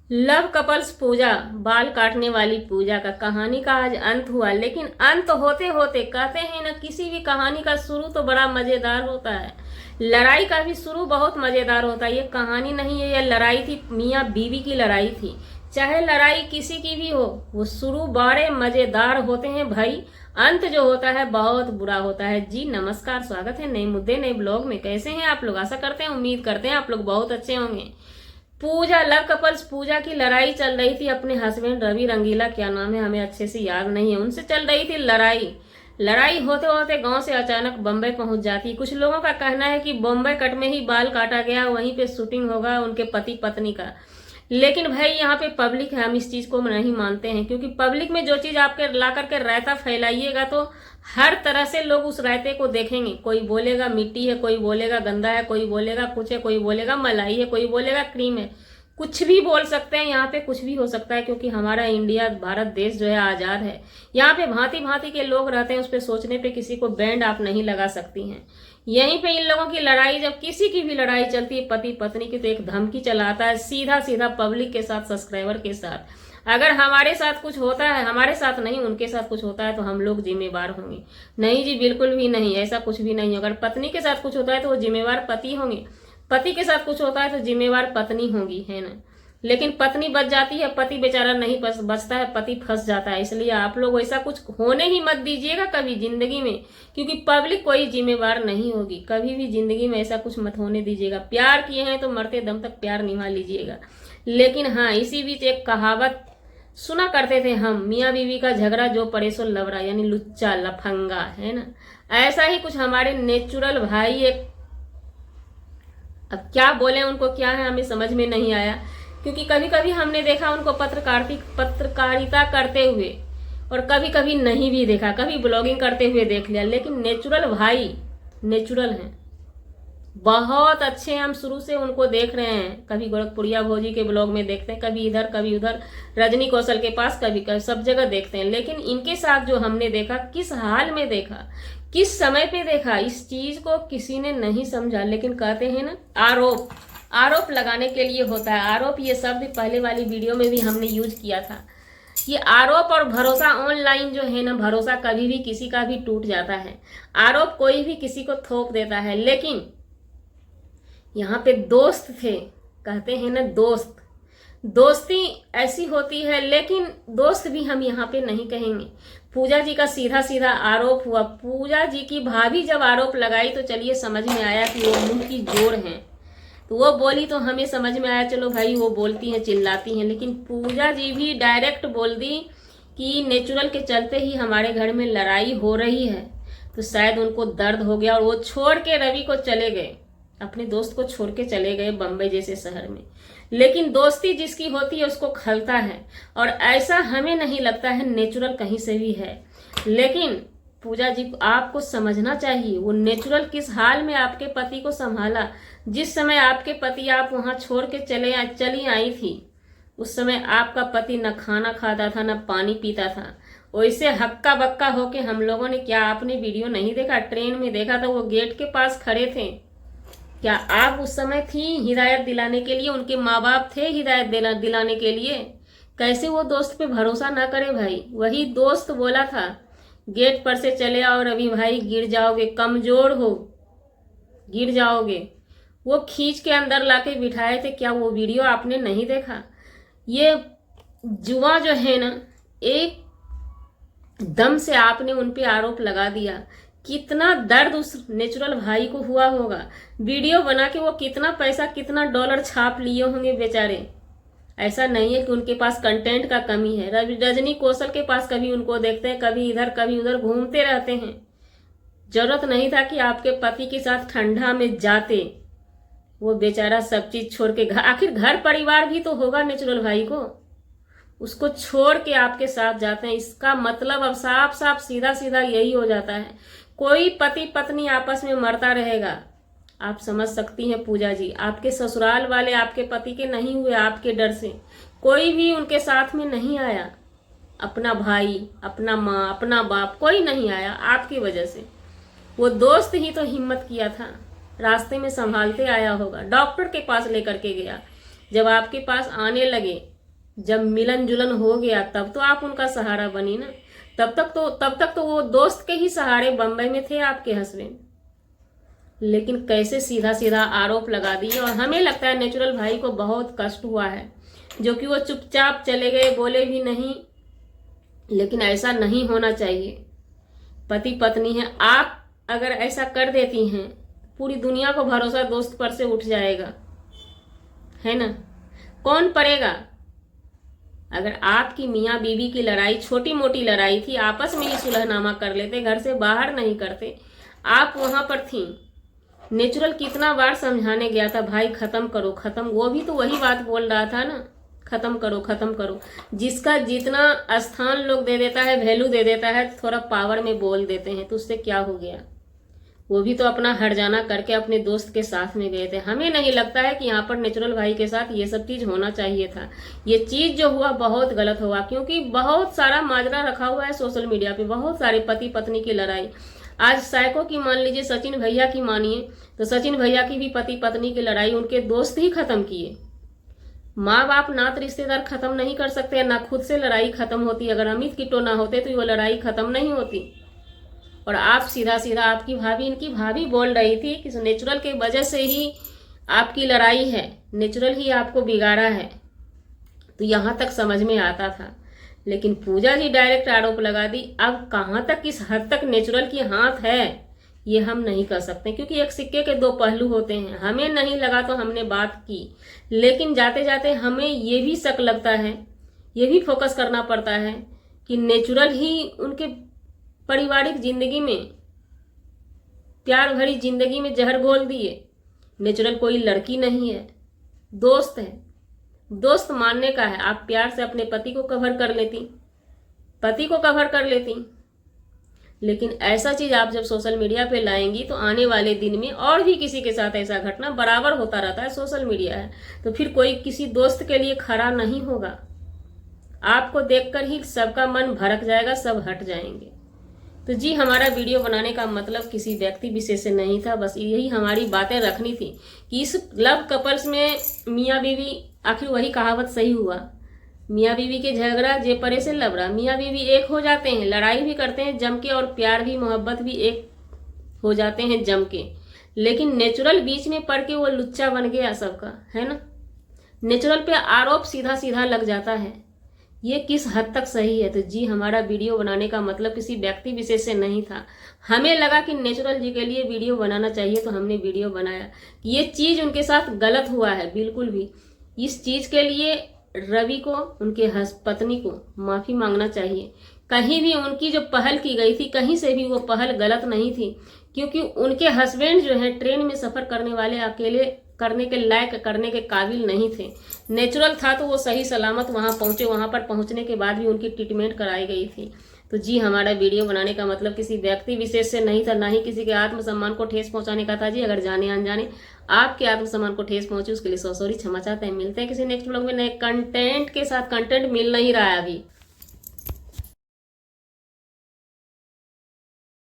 Love couples पूजा, बाल काटने वाली पूजा का कहानी का आज अंत हुआ। लेकिन अंत होते होते कहते हैं ना, किसी भी कहानी का शुरू तो बड़ा मजेदार होता है, लड़ाई का भी शुरू बहुत मजेदार होता है। ये कहानी नहीं है, ये लड़ाई थी, मियाँ बीवी की लड़ाई थी। चाहे लड़ाई किसी की भी हो, वो शुरू बड़े मजेदार होते हैं भाई, अंत जो होता है बहुत बुरा होता है। जी नमस्कार, स्वागत है नए मुद्दे नए ब्लॉग में। कैसे हैं आप लोग? आशा करते हैं, उम्मीद करते हैं आप लोग बहुत अच्छे होंगे। पूजा, लव कपल्स पूजा की लड़ाई चल रही थी अपने हस्बैंड रवि रंगीला, क्या नाम है हमें अच्छे से याद नहीं है, उनसे चल रही थी लड़ाई। लड़ाई होते होते गांव से अचानक बम्बई पहुंच जाती। कुछ लोगों का कहना है कि बम्बई कट में ही बाल काटा गया, वहीं पे शूटिंग होगा उनके पति पत्नी का। लेकिन भाई यहाँ पे पब्लिक है, हम इस चीज को नहीं मानते हैं, क्योंकि पब्लिक में जो चीज आपके ला करके रायता फैलाइएगा तो हर तरह से लोग उस रायते को देखेंगे। कोई बोलेगा मिट्टी है, कोई बोलेगा गंदा है, कोई बोलेगा कुछ है, कोई बोलेगा मलाई है, कोई बोलेगा क्रीम है। कुछ भी बोल सकते हैं, यहाँ पे कुछ भी हो सकता है, क्योंकि हमारा इंडिया भारत देश जो है आजाद है। यहाँ पे भांति भांति के लोग रहते हैं, उस पर सोचने पे किसी को बैंड आप नहीं लगा सकती हैं। यहीं पे इन लोगों की लड़ाई, जब किसी की भी लड़ाई चलती है पति पत्नी की, तो एक धमकी चलाता है सीधा सीधा पब्लिक के साथ, सब्सक्राइबर के साथ। अगर हमारे साथ कुछ होता है, हमारे साथ नहीं उनके साथ कुछ होता है, तो हम लोग जिम्मेवार होंगे? नहीं जी, बिल्कुल भी नहीं, ऐसा कुछ भी नहीं। अगर पत्नी के साथ कुछ होता है तो वो जिम्मेवार पति होंगे, पति के साथ कुछ होता है तो जिम्मेवार पत्नी होगी, है ना। लेकिन पत्नी बच जाती है, पति बेचारा नहीं बचता है, पति फंस जाता है। इसलिए आप लोग ऐसा कुछ होने ही मत दीजिएगा कभी जिंदगी में, क्योंकि पब्लिक कोई जिम्मेवार नहीं होगी। कभी भी जिंदगी में ऐसा कुछ मत होने दीजिएगा। प्यार किए हैं तो मरते दम तक प्यार निभा लीजिएगा। लेकिन हाँ, इसी बीच एक कहावत सुना करते थे हम, मियाँ बीवी का झगड़ा जो पड़े सो लवरा, यानी लुच्चा लफंगा, है ना। ऐसा ही कुछ हमारे नेचुरल भाई एक, अब क्या बोले उनको, क्या है हमें समझ में नहीं आया, क्योंकि कभी कभी हमने देखा उनको पत्रकारिता करते हुए, और कभी कभी नहीं भी देखा, कभी ब्लॉगिंग करते हुए देख लिया। लेकिन नेचुरल भाई, नेचुरल हैं, बहुत अच्छे। हम शुरू से उनको देख रहे हैं, कभी गोरखपुरिया भोजी के ब्लॉग में देखते हैं, कभी इधर कभी उधर, रजनी कौशल के पास, कभी सब जगह देखते हैं। लेकिन इनके साथ जो हमने देखा, किस हाल में देखा, किस समय पे देखा, इस चीज को किसी ने नहीं समझा। लेकिन कहते हैं ना, आरोप आरोप लगाने के लिए होता है। आरोप ये शब्द पहले वाली वीडियो में भी हमने यूज किया था। ये आरोप और भरोसा ऑनलाइन जो है ना, भरोसा कभी भी किसी का भी टूट जाता है। आरोप कोई भी किसी को थोप देता है। लेकिन यहाँ पे दोस्त थे, कहते हैं ना दोस्त, दोस्ती ऐसी होती है। लेकिन दोस्त भी हम यहाँ पे नहीं कहेंगे। पूजा जी का सीधा सीधा आरोप हुआ। पूजा जी की भाभी जब आरोप लगाई तो चलिए समझ में आया कि वो मुंह की जोर है, तो वो बोली तो हमें समझ में आया, चलो भाई वो बोलती हैं, चिल्लाती हैं। लेकिन पूजा जी भी डायरेक्ट बोल दी कि नेचुरल के चलते ही हमारे घर में लड़ाई हो रही है। तो शायद उनको दर्द हो गया और वो छोड़ के रवि को चले गए, अपने दोस्त को छोड़ के चले गए बम्बई जैसे शहर में। लेकिन दोस्ती जिसकी होती है उसको खलता है, और ऐसा हमें नहीं लगता है नेचुरल कहीं से भी है। लेकिन पूजा जी को आपको समझना चाहिए, वो नेचुरल किस हाल में आपके पति को संभाला। जिस समय आपके पति आप वहां छोड़ के चली आई थी, उस समय आपका पति न खाना खाता था न पानी पीता था। वैसे हक्का बक्का होके हम लोगों ने, क्या आपने वीडियो नहीं देखा? ट्रेन में देखा था, वो गेट के पास खड़े थे। क्या आप उस समय थी हिदायत दिलाने के लिए? उनके माँ बाप थे हिदायत दिलाने के लिए? कैसे वो दोस्त पे भरोसा ना करे भाई? वही दोस्त बोला था गेट पर से चले आओ रवि भाई, गिर जाओगे, कमजोर हो, गिर जाओगे। वो खींच के अंदर लाके बिठाए थे। क्या वो वीडियो आपने नहीं देखा? ये जुआ जो है ना, एक दम से आपने उन पे आरोप लगा दिया। कितना दर्द उस नेचुरल भाई को हुआ होगा। वीडियो बना के वो कितना पैसा, कितना डॉलर छाप लिए होंगे बेचारे। ऐसा नहीं है कि उनके पास कंटेंट का कमी है। रजनी कौशल के पास कभी उनको देखते हैं, कभी इधर कभी उधर घूमते रहते हैं। जरूरत नहीं था कि आपके पति के साथ ठंडा में जाते। वो बेचारा सब चीज छोड़ के, आखिर घर परिवार भी तो होगा नेचुरल भाई को, उसको छोड़ के आपके साथ जाते हैं। इसका मतलब अब साफ साफ सीधा सीधा यही हो जाता है, कोई पति पत्नी आपस में मरता रहेगा। आप समझ सकती हैं पूजा जी, आपके ससुराल वाले आपके पति के नहीं हुए, आपके डर से कोई भी उनके साथ में नहीं आया। अपना भाई, अपना माँ, अपना बाप, कोई नहीं आया आपकी वजह से। वो दोस्त ही तो हिम्मत किया था, रास्ते में संभालते आया होगा, डॉक्टर के पास लेकर के गया। जब आपके पास आने लगे जब मिलन जुलन हो गया तब तो आप उनका सहारा बनी ना। तब तक तो वो दोस्त के ही सहारे बम्बई में थे आपके हस्बैंड। लेकिन कैसे सीधा सीधा आरोप लगा दिए। और हमें लगता है नेचुरल भाई को बहुत कष्ट हुआ है, जो कि वो चुपचाप चले गए, बोले भी नहीं। लेकिन ऐसा नहीं होना चाहिए। पति पत्नी है, आप अगर ऐसा कर देती हैं पूरी दुनिया को भरोसा दोस्त पर से उठ जाएगा, है ना। कौन पड़ेगा। अगर आपकी मियाँ बीवी की लड़ाई छोटी मोटी लड़ाई थी, आपस में ही सुलहनामा कर लेते, घर से बाहर नहीं करते, आप वहां पर थी। नेचुरल कितना बार समझाने गया था, भाई खत्म करो खत्म। वो भी तो वही बात बोल रहा था ना, खत्म करो खत्म करो। जिसका जितना स्थान लोग दे देता है, वैल्यू दे देता है, थोड़ा पावर में बोल देते हैं, तो उससे क्या हो गया। वो भी तो अपना हट जाना करके अपने दोस्त के साथ में गए थे। हमें नहीं लगता है कि यहाँ पर नेचुरल भाई के साथ ये सब चीज होना चाहिए था। ये चीज जो हुआ बहुत गलत हुआ, क्योंकि बहुत सारा माजरा रखा हुआ है सोशल मीडिया पे, बहुत सारे पति पत्नी की लड़ाई। आज साइको की मान लीजिए, सचिन भैया की मानिए तो सचिन भैया की भी पति पत्नी की लड़ाई उनके दोस्त ही खत्म किए। माँ बाप नात रिश्तेदार खत्म नहीं कर सकते, ना खुद से लड़ाई खत्म होती। अगर अमित किट्टो ना होते तो वो लड़ाई खत्म नहीं होती। और आप सीधा सीधा, आपकी भाभी, इनकी भाभी बोल रही थी कि नेचुरल के वजह से ही आपकी लड़ाई है, नेचुरल ही आपको बिगाड़ा है। तो यहाँ तक समझ में आता था। लेकिन पूजा जी डायरेक्ट आरोप लगा दी। अब कहाँ तक, किस हद तक नेचुरल की हाथ है ये हम नहीं कर सकते, क्योंकि एक सिक्के के दो पहलू होते हैं। हमें नहीं लगा तो हमने बात की, लेकिन जाते जाते हमें ये भी शक लगता है, ये भी फोकस करना पड़ता है कि नेचुरल ही उनके पारिवारिक जिंदगी में, प्यार भरी जिंदगी में जहर घोल दिए। नेचुरल कोई लड़की नहीं है, दोस्त है। दोस्त मानने का है। आप प्यार से अपने पति को कवर कर लेती, पति को कवर कर लेती। लेकिन ऐसा चीज आप जब सोशल मीडिया पे लाएंगी तो आने वाले दिन में और भी किसी के साथ ऐसा घटना बराबर होता रहता है। सोशल मीडिया है तो फिर कोई किसी दोस्त के लिए खड़ा नहीं होगा। आपको देखकर ही सबका मन भड़क जाएगा, सब हट जाएंगे। तो जी, हमारा वीडियो बनाने का मतलब किसी व्यक्ति विशेष से नहीं था, बस यही हमारी बातें रखनी थी कि इस लव कपल्स में मियाँ बीवी, आखिर वही कहावत सही हुआ, मियाँ बीवी के झगड़ा जे परे से लबड़ा। मियाँ बीवी एक हो जाते हैं, लड़ाई भी करते हैं जम के, और प्यार भी मोहब्बत भी एक हो जाते हैं जम के। लेकिन नेचुरल बीच में पड़ के वो लुच्चा बन गया सबका, है ना। नेचुरल पे आरोप सीधा सीधा लग जाता है, ये किस हद तक सही है। तो जी, हमारा वीडियो बनाने का मतलब किसी व्यक्ति विशेष से नहीं था। हमें लगा कि नेचुरल जी के लिए वीडियो बनाना चाहिए तो हमने वीडियो बनाया। ये चीज उनके साथ गलत हुआ है, बिल्कुल भी। इस चीज के लिए रवि को, उनके पत्नी को माफी मांगना चाहिए। कहीं भी उनकी जो पहल की गई थी, कहीं से भी वो पहल गलत नहीं थी, क्योंकि उनके हस्बैंड जो है ट्रेन में सफर करने वाले अकेले करने के लायक, करने के काबिल नहीं थे। नेचुरल था तो वो सही सलामत वहां पहुंचे। वहां पर पहुंचने के बाद भी उनकी ट्रीटमेंट कराई गई थी। तो जी, हमारा वीडियो बनाने का मतलब किसी व्यक्ति विशेष से नहीं था, ना ही किसी के आत्मसम्मान को ठेस पहुंचाने का था। जी, अगर जाने अनजाने आपके आत्मसम्मान को ठेस पहुंचे उसके लिए सॉरी, क्षमा चाहते हैं। मिलते हैं किसी नेक्स्ट ब्लॉग में नए कंटेंट के साथ। कंटेंट मिल नहीं रहा है अभी।